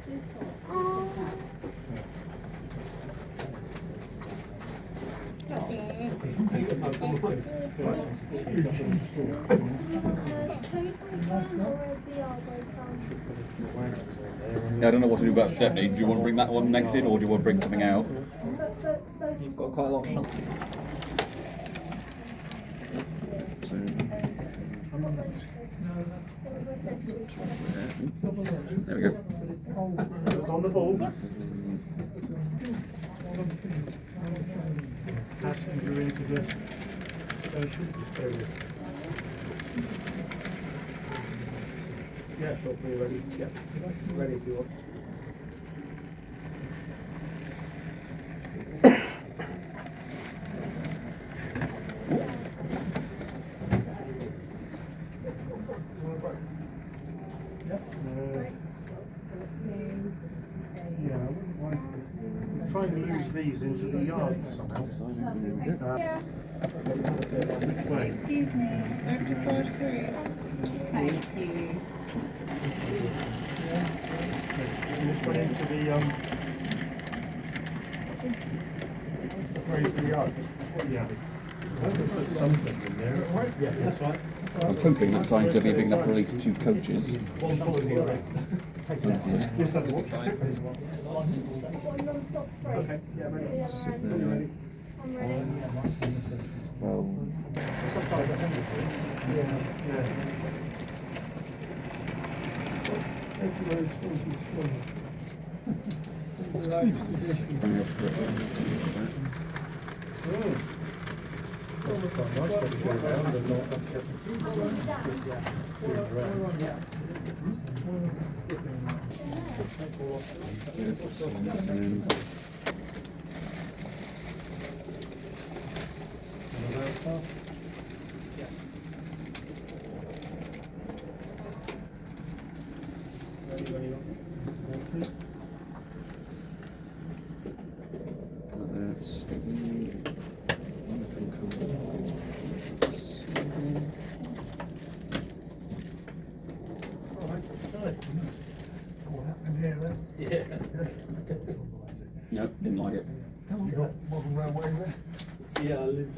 Yeah, I don't know what to do about Stepney. Do you want to bring that one next in, or do you want to bring something out? You've got quite a lot of stuff. There we go. It was on the ball. Passenger into the station. Yeah, sure, we're ready. Yeah, ready if you want. Trying to lose these into the yard somehow. Yeah. Which way? Excuse me, Dr. Forster. Thank you. This one into the the yard. Yeah. Put something in there. Yeah, that's right. I'm hoping that sign's going to be big enough for at least 2 coaches. One forward. Take that. Yes, that will be fine. Non-stop free. Okay, yeah, ready. Yeah, Ready? I'm ready. Well, what's going on? Bring it up for that's What happened here then? Yeah. no, didn't like it. Modern railway there. Yeah, I lived